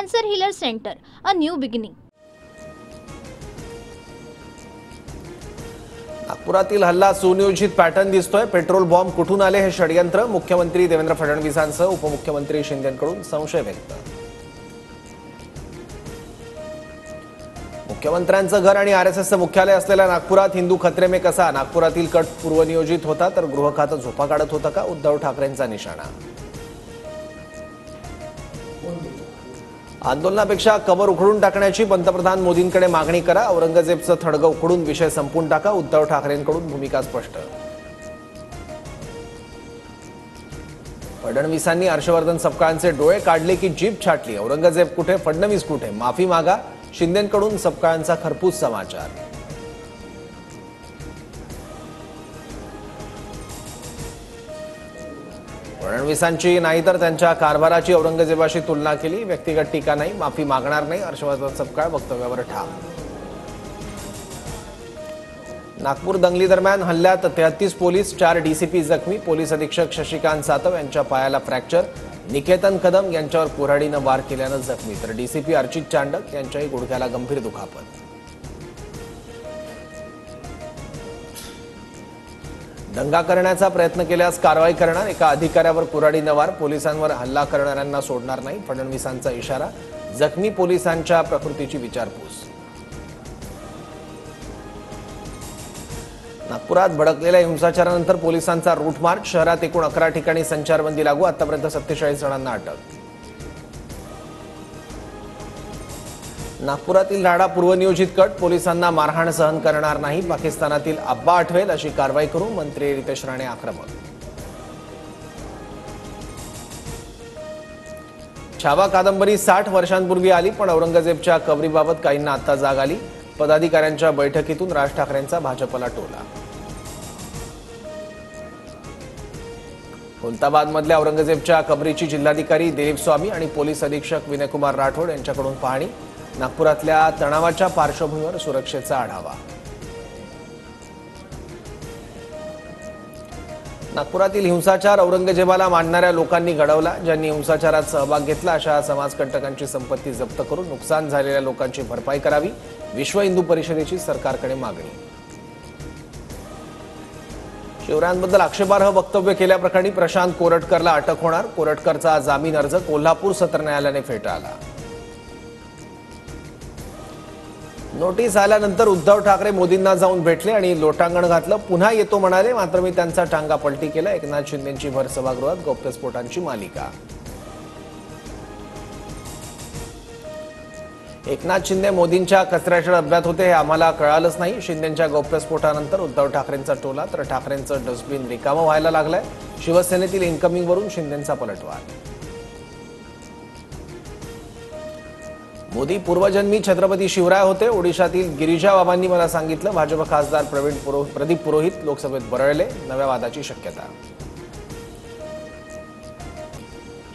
Cancer healer centre, a new beginning. नागपुरातील हल्ला सुनियोजित पॅटर्न दिसतोय. पेट्रोल बॉम्ब कुठून आले हे षडयंत्र. मुख्यमंत्री देवेंद्र फडणवीसांसह उपमुख्यमंत्री शिंदेंकडून संशय व्यक्त. मुख्यमंत्र्यांचं घर आणि आरएसएसचं मुख्यालय असलेल्या नागपुरात हिंदू खतरे में कसा. नागपुरातील कट पूर्वनियोजित होता तर गृह खातं झोपा काढत होतं का. उद्धव ठाकरेंचा निशाणा. आंदोलनापेक्षा कबर उखडून टाकण्याची पंतप्रधान मोदींकडे मागणी करा. औरंगजेबचं थडगं उखडून विषय संपून टाका. उद्धव ठाकरेंकडून भूमिका स्पष्ट. फडणवीसांनी हर्षवर्धन सपकाळांचे डोळे काढले की जीभ छाटली. औरंगजेब कुठे, फडणवीस कुठे, माफी मागा. शिंदेंकडून सपकाळांचा खरपूस समाचार. फडणवीसांची नाही तर त्यांच्या कारभाराची औरंगजेबाशी तुलना केली. व्यक्तिगत टीका नाही, माफी मागणार नाही. हर्षवर्धन सपकाळ वक्तव्यावर ठाम. नागपूर दंगली दरम्यान हल्ल्यात 33 पोलीस, 4 डीसीपी जखमी. पोलीस अधीक्षक शशिकांत सातव यांच्या पायाला फ्रॅक्चर. निकेतन कदम यांच्यावर कुऱ्हाडीनं वार केल्यानं जखमी तर डीसीपी अर्चित चांडक यांच्याही गुडघ्याला गंभीर दुखापत. दंगा करण्याचा प्रयत्न केल्यास कारवाई करणार. एका अधिकाऱ्यावर कुऱ्हाडीनं वार. पोलिसांवर हल्ला करणाऱ्यांना सोडणार नाही. फडणवीसांचा इशारा. जखमी पोलिसांच्या प्रकृतीची विचारपूस. नागपुरात भडकलेल्या हिंसाचारानंतर पोलिसांचा रूट मार्च. शहरात एकूण 11 ठिकाणी संचारबंदी लागू. आतापर्यंत 47 जणांना अटक. नागपुरातील राडा पूर्वनियोजित कट. पोलिसांना मारहाण सहन करणार नाही. पाकिस्तानातील अब्बा आठवेल अशी कारवाई करू. मंत्री रितेश राणे आक्रमक. छावा कादंबरी 60 वर्षांपूर्वी आली पण औरंगजेबच्या कबरीबाबत काहींना आता जाग आली. पदाधिकाऱ्यांच्या बैठकीतून राज ठाकरेंचा भाजपला टोला. खुलताबादमधल्या औरंगजेबच्या कबरीची जिल्हाधिकारी दिलीप स्वामी आणि पोलीस अधीक्षक विनयकुमार राठोड यांच्याकडून पाहणी. नागपुरातल्या तणावाच्या पार्श्वभूमीवर सुरक्षेचा आढावा. नागपुरातील हिंसाचार औरंगजेबाला मानणाऱ्या लोकांनी घडवला. ज्यांनी हिंसाचारात सहभाग घेतला अशा समाजकंटकांची संपत्ती जप्त करून नुकसान झालेल्या लोकांची भरपाई करावी. विश्व हिंदू परिषदेची सरकारकडे मागणी. शिवरायांबद्दल आक्षेपार्ह वक्तव्य केल्याप्रकरणी प्रशांत कोरटकरला अटक होणार. कोरटकरचा जामीन अर्ज कोल्हापूर सत्र न्यायालयाने फेटाळला. नोटीस आल्यानंतर उद्धव ठाकरे मोदींना जाऊन भेटले आणि लोटांगण घातलं. पुन्हा येतो म्हणाले मात्र मी त्यांचा टांगा पलटी केला. एकनाथ शिंदेंची भर सभागृहात गौप्यस्फोटांची मालिका. एकनाथ शिंदे मोदींच्या कचऱ्याच्या डब्यात होते हे आम्हाला कळालंच नाही. शिंदेंच्या गौप्यस्फोटानंतर उद्धव ठाकरेंचा टोला तर ठाकरेंचं डस्टबिन रिकामं व्हायला लागलंय. शिवसेनेतील इन्कमिंगवरून शिंदेंचा पलटवार. मोदी पूर्वजन्मी छत्रपती शिवराय होते. ओडिशातील गिरिजा बाबांनी मला सांगितलं. भाजप खासदार प्रदीप पुरोहित लोकसभेत बरळले. नव्या वादाची शक्यता.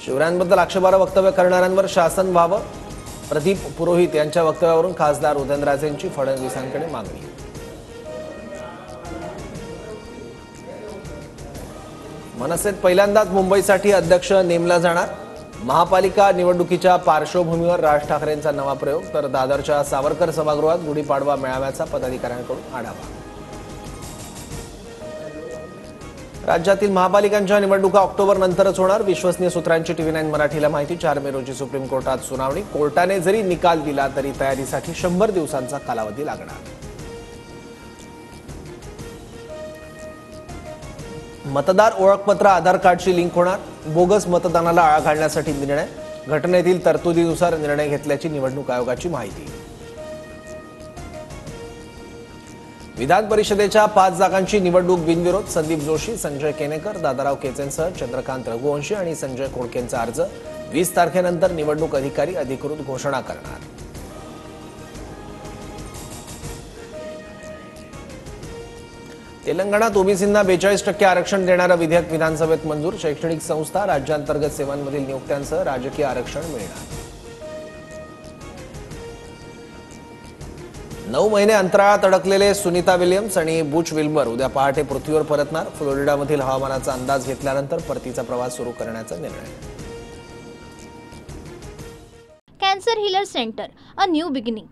शिवरायांबद्दल आक्षेपार्ह वक्तव्य करणाऱ्यांवर शासन व्हावं. प्रदीप पुरोहित यांच्या वक्तव्यावरून खासदार उदयनराजेंची फडणवीसांकडे मागणी. मनसेत पहिल्यांदाच मुंबईसाठी अध्यक्ष नेमला जाणार. महापालिका निवडणुकीच्या पार्श्वभूमीवर राज ठाकरेंचा नवा प्रयोग तर दादरच्या सावरकर सभागृहात गुढीपाडवा मेळाव्याचा पदाधिकाऱ्यांकडून आढावा. राज्यातील महापालिकांच्या निवडणुका ऑक्टोबर नंतरच होणार. विश्वसनीय सूत्रांची TV9 मराठीला माहिती. 4 मे रोजी सुप्रीम कोर्टात सुनावणी. कोर्टाने जरी निकाल दिला तरी तयारीसाठी 100 दिवसांचा कालावधी लागणार. मतदार ओळखपत्र आधार कार्डशी लिंक होणार. बोगस मतदानाला आळा घालण्यासाठी निर्णय. घटनेतील तरतुदीनुसार निर्णय घेतल्याची निवडणूक आयोगाची माहिती. विधान परिषदेच्या 5 जागांची निवडणूक बिनविरोध. संदीप जोशी, संजय केनेकर, दादाराव केचेंसह चंद्रकांत रघुवंशी आणि संजय खोडकेंचा अर्ज. 20 तारखेनंतर निवडणूक अधिकारी अधिकृत घोषणा करणार. तेलंगणात ओबीसींना 42% आरक्षण देणारं विधेयक विधानसभेत मंजूर. शैक्षणिक संस्था, राज्यांतर्गत सेवांमधील नियुक्त्यांसह राजकीय आरक्षण मिळणार. 9 महिने अंतराळात अडकलेले सुनीता विल्यम्स आणि बुच विल्बर उद्या पहाटे पृथ्वीवर परतणार. फ्लोरिडामधील हवामानाचा अंदाज घेतल्यानंतर परतीचा प्रवास सुरू करण्याचा निर्णय. Cancer Healer Center, a new beginning.